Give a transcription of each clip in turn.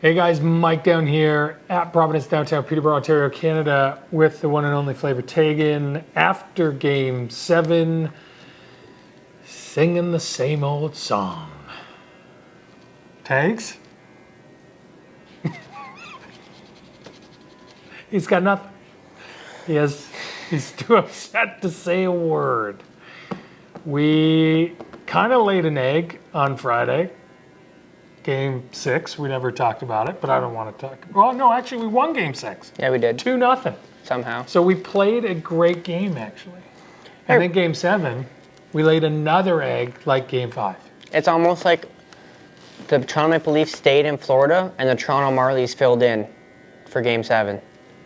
Hey guys, Mike down here at Providence, downtown Peterborough, Ontario, Canada, with the one and only Flavour Taigen. After Game 7, singing the same old song. Tags? He's got nothing. He's too upset to say a word. We kind of laid an egg on Friday. Game 6, we never talked about it, but I don't want to talk. Well, no, actually, we won Game 6. Yeah, we did. 2-0. Somehow. So we played a great game, actually. And then Game 7, we laid another egg like Game 5. It's almost like the Toronto Maple Leafs stayed in Florida and the Toronto Marlies filled in for Game 7.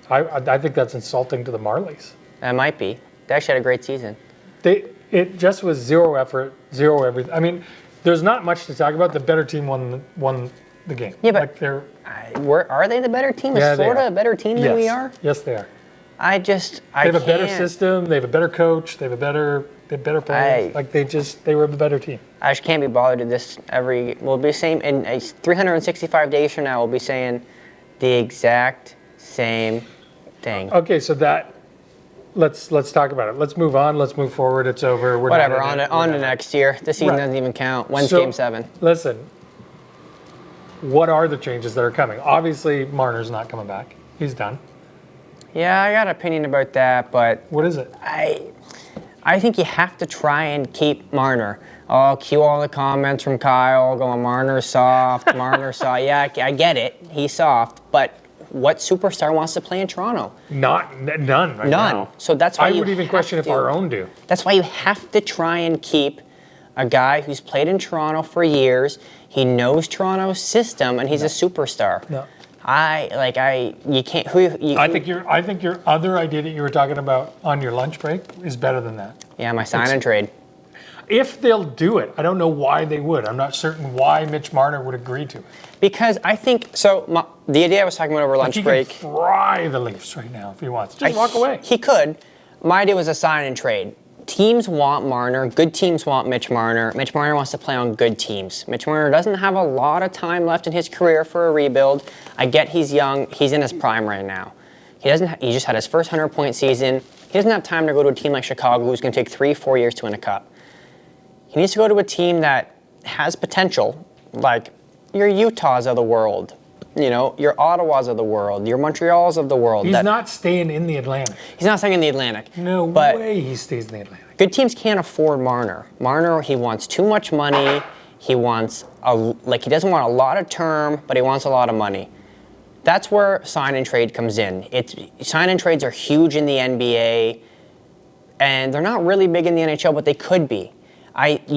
I think that's insulting to the Marlies. That might be. They actually had a great season. It just was zero effort, zero everything. I mean, there's not much to talk about. The better team won the game. Yeah, but like are they the better team? Is Florida a better team than we are? Yes, they are. They have a better system. They have a better coach. They have better players. They were the better team. I just can't be bothered to this we'll be saying in 365 days from now, we'll be saying the exact same thing. Okay, so let's talk about it. Let's move on. Let's move forward. It's over. Whatever. On to next year. This season doesn't even count. When's Game 7? Listen. What are the changes that are coming? Obviously, Marner's not coming back. He's done. Yeah, I got an opinion about that, but what is it? I think you have to try and keep Marner. Oh, cue all the comments from Kyle going, Marner's soft, Marner's soft. Yeah, I get it. He's soft, but what superstar wants to play in Toronto? None right now. None. So that's why I would even question if our own do. That's why you have to try and keep a guy who's played in Toronto for years. He knows Toronto's system, and he's a superstar. No. You can't. I think your other idea that you were talking about on your lunch break is better than that. Yeah, my sign and trade. If they'll do it, I don't know why they would. I'm not certain why Mitch Marner would agree to it. Because I think so. The idea I was talking about over lunch break. He can fry the Leafs right now if he wants. Just walk away. He could. My idea was a sign and trade. Teams want Marner. Good teams want Mitch Marner. Mitch Marner wants to play on good teams. Mitch Marner doesn't have a lot of time left in his career for a rebuild. I get he's young. He's in his prime right now. He just had his first 100-point season. He doesn't have time to go to a team like Chicago, who's going to take 3-4 years to win a cup. He needs to go to a team that has potential, like your Utahs of the world, your Ottawas of the world, your Montreals of the world. He's not staying in the Atlantic. He's not staying in the Atlantic. No way he stays in the Atlantic. Good teams can't afford Marner. Marner, he wants too much money. He wants he doesn't want a lot of term, but he wants a lot of money. That's where sign and trade comes in. Sign and trades are huge in the NBA, and they're not really big in the NHL, but they could be. Change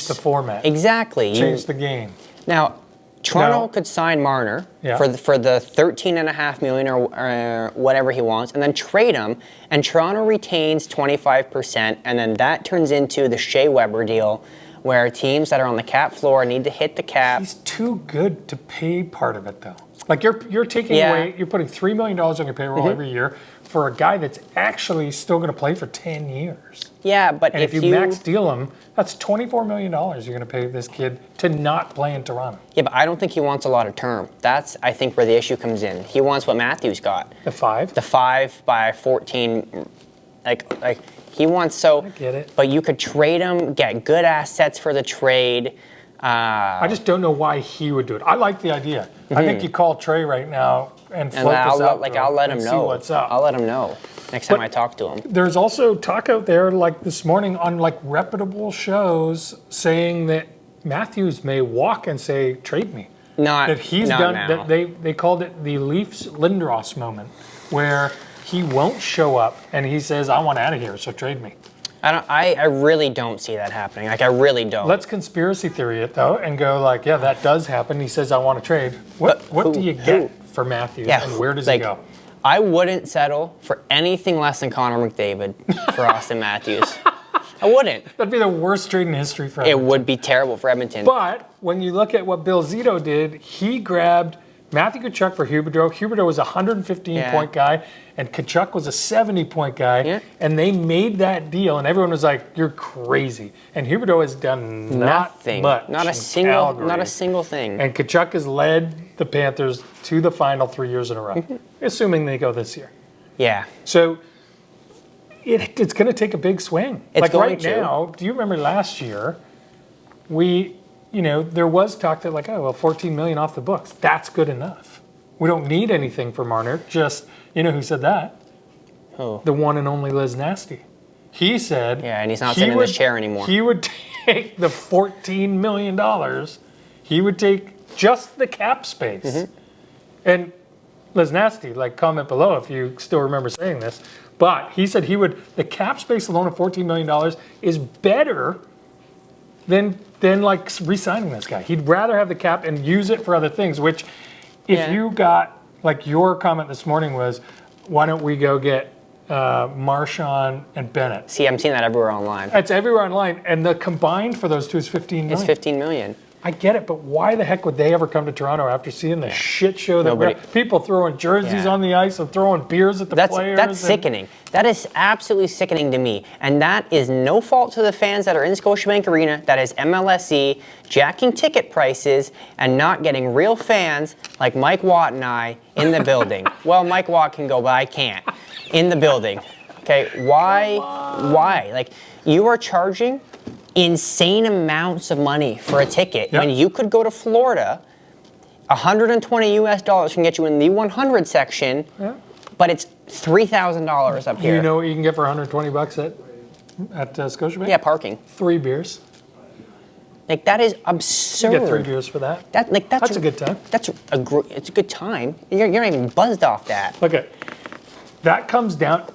the format. Exactly. Change the game. Now, Toronto could sign Marner for the $13.5 million or whatever he wants, and then trade him, and Toronto retains 25%, and then that turns into the Shea Weber deal, where teams that are on the cap floor need to hit the cap. He's too good to pay part of it, though. Like you're taking away, you're putting $3 million on your payroll every year for a guy that's actually still going to play for 10 years. Yeah, but if you max deal him, that's $24 million you're going to pay this kid to not play in Toronto. Yeah, but I don't think he wants a lot of term. That's, I think, where the issue comes in. He wants what Matthews got. The 5? The 5 by 14. Like he wants so. I get it. But you could trade him, get good assets for the trade. I just don't know why he would do it. I like the idea. I think you call Trey right now and float this out. I'll let him know. See what's up. I'll let him know next time I talk to him. There's also talk out there, like this morning, on like reputable shows saying that Matthews may walk and say, "Trade me." That he's done. Now. That they called it the Leafs Lindros moment, where he won't show up and he says, "I want out of here, so trade me." I really don't see that happening. Like, I really don't. Let's conspiracy theory it, though, and go like, yeah, that does happen. He says, I want to trade. What do you get for Matthews, and where does he go? I wouldn't settle for anything less than Connor McDavid for Austin Matthews. I wouldn't. That'd be the worst trade in history for Edmonton. It would be terrible for Edmonton. But when you look at what Bill Zito did, he grabbed Matthew Tkachuk for Huberdeau. Huberdeau was a 115-point guy, and Tkachuk was a 70-point guy. Yeah. And they made that deal, and everyone was like, "You're crazy." And Huberdeau has done nothing, not a single thing. And Tkachuk has led the Panthers to the final 3 years in a row, assuming they go this year. Yeah. So it's going to take a big swing. It's like going right to. now, do you remember last year, there was talk that like, 14 million off the books. That's good enough. We don't need anything for Marner. Just, who said that? Who? The one and only Liz Nasty. He said... Yeah, and he's not sitting in this chair anymore. He would take the $14 million. He would take just the cap space. And Liz Nasty, comment below if you still remember saying this. But he said the cap space alone of $14 million is better than re-signing this guy. He'd rather have the cap and use it for other things, which if you got, your comment this morning was, why don't we go get Marshawn and Bennett? See, I'm seeing that everywhere online. It's everywhere online, and the combined for those two is $15 million. It's $15 million. I get it, but why the heck would they ever come to Toronto after seeing the shit show that people throwing jerseys on the ice and throwing beers at the players? That's sickening. That is absolutely sickening to me. And that is no fault to the fans that are in Scotiabank Arena. That is MLSE jacking ticket prices and not getting real fans like Mike Watt and I in the building. Well, Mike Watt can go, but I can't. In the building. Okay, why? You are charging insane amounts of money for a ticket when you could go to Florida. $120 can get you in the 100 section, but it's $3,000 up here. You know what you can get for $120 at Scotiabank? Yeah, parking. 3 beers. That is absurd. You get 3 beers for that. That's a good time. It's a good time. You're not even buzzed off that. Okay, that comes down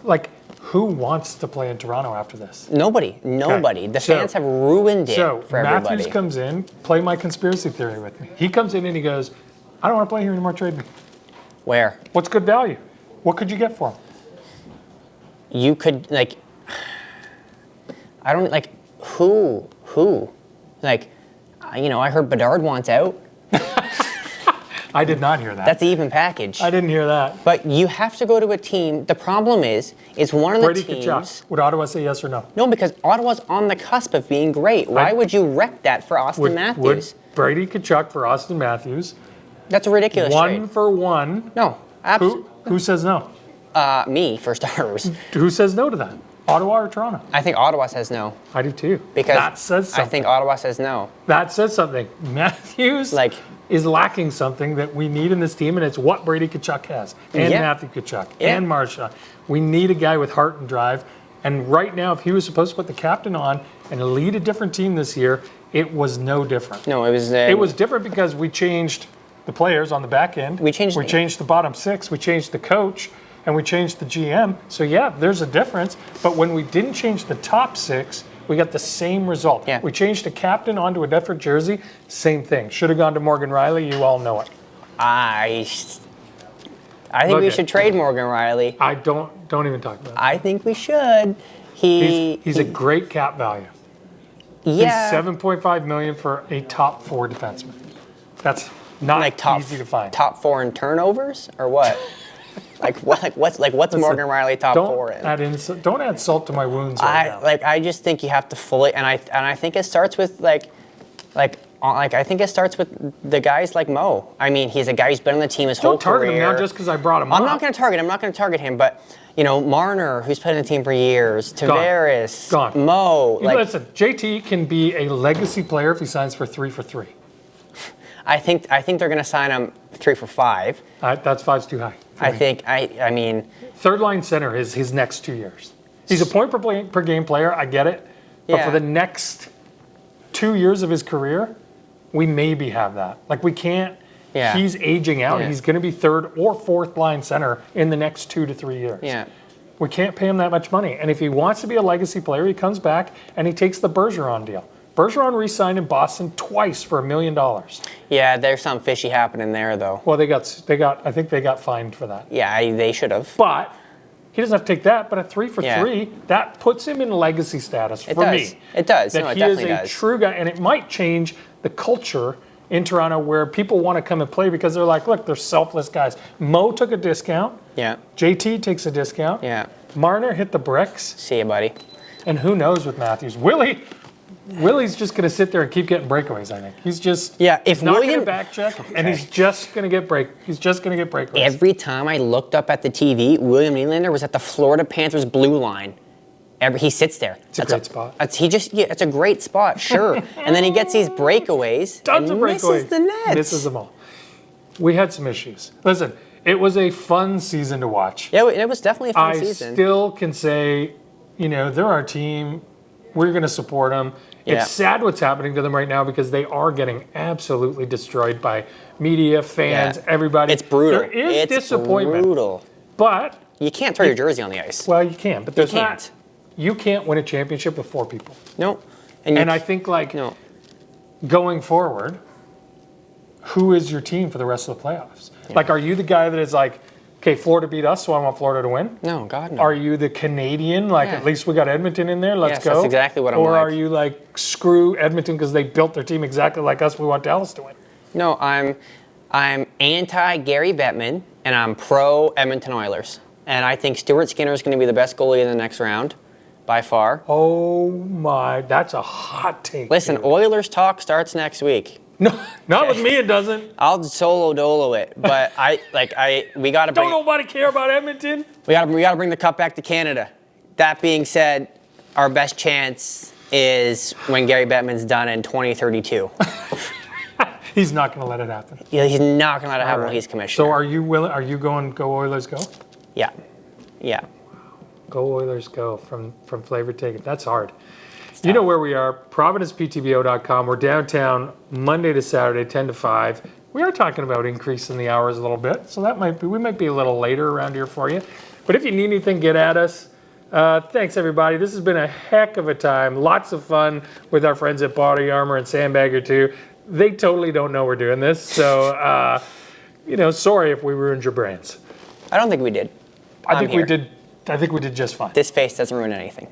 who wants to play in Toronto after this? Nobody. Okay. The fans have ruined it for everybody. Matthews comes in, play my conspiracy theory with me. He comes in and he goes, I don't want to play here anymore, trade me. Where? What's good value? What could you get for him? You could, I don't, who? I heard Bedard wants out. I did not hear that. That's an even package. I didn't hear that. But you have to go to a team. The problem is one of the Brady teams... Tkachuk. Would Ottawa say yes or no? No, because Ottawa's on the cusp of being great. Why would you wreck that for Austin Matthews? Would Brady Tkachuk for Austin Matthews? That's a ridiculous trade. 1 for 1. No, absolutely. Who says no? Me, for starters. Who says no to that? Ottawa or Toronto? I think Ottawa says no. I do too. Because that says something. I think Ottawa says no. That says something. Matthews is lacking something that we need in this team, and it's what Brady Tkachuk has, and Matthew Tkachuk, and Marchand. We need a guy with heart and drive. And right now, if he was supposed to put the captain on and lead a different team this year, it was no different. No, it was... it was different because we changed the players on the back end. We changed the bottom 6. We changed the coach. And we changed the GM. So, there's a difference. But when we didn't change the top 6, we got the same result. Yeah. We changed a captain onto a different jersey. Same thing. Should have gone to Morgan Riley. You all know it. I think we should trade Morgan Riley. I don't even talk about it. I think we should. He's a great cap value. Yeah. He's $7.5 million for a top 4 defenseman. That's not easy to find. Top 4 in turnovers or what? What's Morgan Riley top 4 in? Don't add salt to my wounds. I just think you have to fully, and I think it starts with I think it starts with the guys like Mo. I mean, he's a guy who's been on the team his whole career. Don't target him now just because I brought him up. I'm not going to target him, but Marner, who's been in the team for years, Tavares, Gone. Mo. Listen, JT can be a legacy player if he signs for 3 for 3. I think they're going to sign him 3 for 5. That's 5's too high. I mean, third line center is his next 2 years. He's a point per game player. I get it, but for the next 2 years of his career, we maybe have that. We can't. Yeah. He's aging out. Yeah. He's going to be 3rd or 4th line center in the next 2 to 3 years. Yeah. We can't pay him that much money. And if he wants to be a legacy player, he comes back and he takes the Bergeron deal. Bergeron re-signed in Boston twice for $1 million. Yeah, there's some fishy happening there, though. Well, I think they got fined for that. Yeah, they should have. But he doesn't have to take that. But a 3 for 3, that puts him in legacy status for me. It does. That he is a true guy, and it might change the culture in Toronto where people want to come and play because they're like, look, they're selfless guys. Mo took a discount. Yeah. JT takes a discount. Yeah. Marner hit the bricks. See you, buddy. And who knows with Matthews? Willie Willie's just going to sit there and keep getting breakaways. I think he's just If not William going to back check, and he's just going to get breakaways. Every time I looked up at the TV, William Nylander was at the Florida Panthers blue line. He sits there. It's a great spot. It's a great spot, sure. And then he gets these breakaways Tons of breakaways. Misses the net. Misses them all. We had some issues. Listen, it was a fun season to watch. Yeah, it was definitely a fun season. I still can say, they're our team. We're going to support them. Yeah. It's sad what's happening to them right now because they are getting absolutely destroyed by media, fans, everybody. It's brutal. There is disappointment. Brutal. But you can't throw your jersey on the ice. well, you can, but there's You can't. you can't win a championship with 4 people. No. And I think going forward, who is your team for the rest of the playoffs? Yeah. Like, are you the guy that is like, okay, Florida beat us, so I want Florida to win? No, God, no. Are you the Canadian, at least we got Edmonton in there, let's go? That's exactly what I'm Or like. are you like, screw Edmonton because they built their team exactly like us, we want Dallas to win? No, I'm anti-Gary Bettman, and I'm pro-Edmonton Oilers. And I think Stuart Skinner is going to be the best goalie in the next round, by far. Oh my, that's a hot take. Listen, dude. Oilers talk starts next week. No, not with me it doesn't. I'll solo dolo it, but we got to bring. Don't nobody care about Edmonton? We got to bring the cup back to Canada. That being said, our best chance is when Gary Bettman's done in 2032. He's not going to let it happen. Yeah, he's not going to let it happen All when right. he's commissioner. So are you willing? Are you going? Go Oilers, go. Yeah, yeah. Go Oilers, go from Flavour Taigen. That's hard. You know where we are, ProvidencePTBO.com. We're downtown Monday to Saturday, 10 to 5. We are talking about increasing the hours a little bit, so we might be a little later around here for you. But if you need anything, get at us. Thanks, everybody. This has been a heck of a time. Lots of fun with our friends at Body Armor and Sandbagger, too. They totally don't know we're doing this, so, sorry if we ruined your brands. I don't think we did. I think we did just fine. This face doesn't ruin anything.